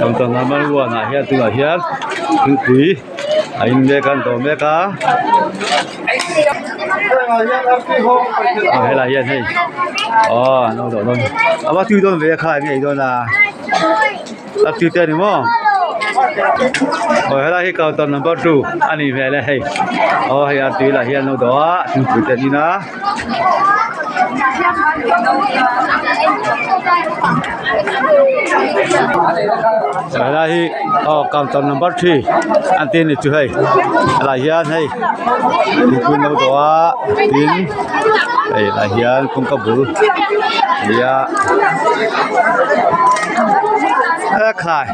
trong tuần năm mới qua này hiện từ ở hiện những quý anh về căn tổ mẹ cá hay là hiện hay nó rồi luôn bác tiêu đơn về khai ngày đó là bác tiêu tiền đúng không hay là hiện cầu tuần number 2 anh đi về đây hay là tiêu là hiện nó đó những quý tiền đi na là hi counter number 3 anh tin itu hay là hian hay kun đâu đó tin hay là hian không có bự ya khai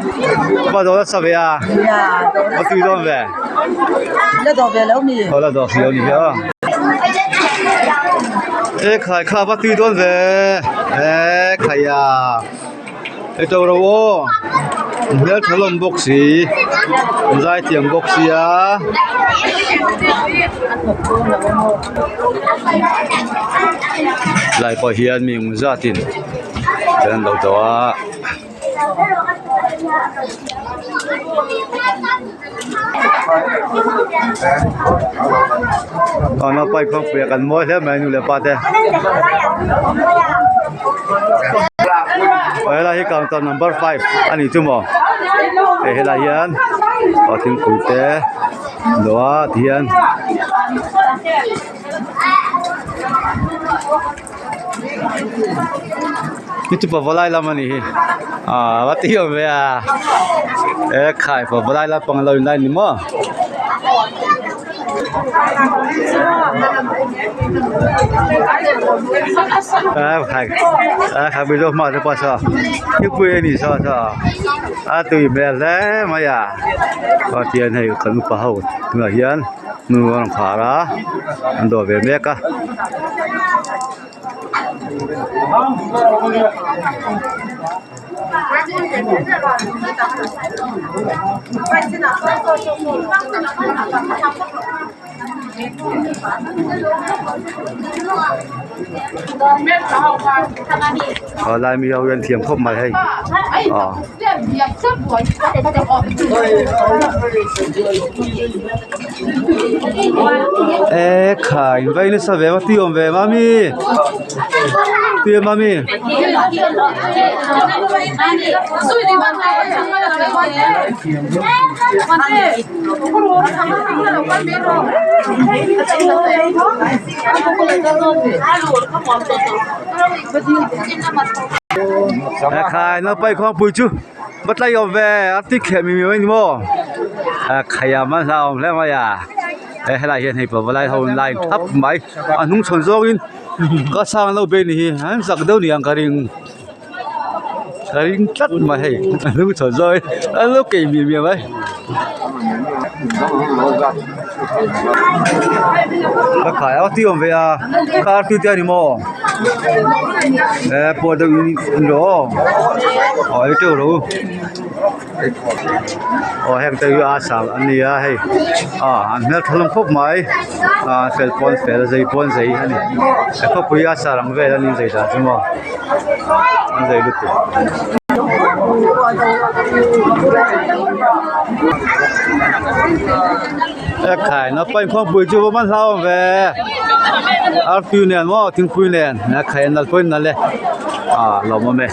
bao giờ sao vậy à có tùy đâu về là đồ về lâu nhỉ khai khai bắt tùy đâu về khai à đâu đâu nhớ thằng lồng bốc xì dai tiếng bốc xì à lại có hiền mình ra tiền đến đầu đó nó phải không phải cần mua thế mà như là ba thế vậy là cái counter number 5 anh ấy chung mà thế là hiền có tiếng cụ thể đó hiền itu pawalay laman ni batiyo me khai pawalay la pangalaw line ni mo khai bilo ma de pasa ipu ni sa tui me le maya tian hai kan pa hau nga hian nu ang phara ando ve me ka lại mi ao yên thiềm không mà hay khai vậy nó sao về mà tiêu về mami tiêu mami khai nó bay khoang bụi chứ bắt lấy về ăn tích hệ mình mới mua khai mà sao lấy mà hay là hiện hay bảo lại hồn lại thấp máy nung chuẩn rồi có sang lâu bên thì hắn giặc đâu thì cái chất mà hay nung chuẩn rồi lúc kỳ miền ấy các khai áo tiêu về car tiêu tiền đi mua bỏ được đó hỏi tiêu rồi hàng tiêu sang anh đi hay anh hết thằng khóc máy phèn phone phèn dây phone dây anh khóc bây giờ sang về anh dây ra chứ mà anh dây được khai nó bay phong bụi chưa bao lâu về ở phiêu nền mà tiếng phiêu nền nó khai nó phơi nó lên lâu mà mẹ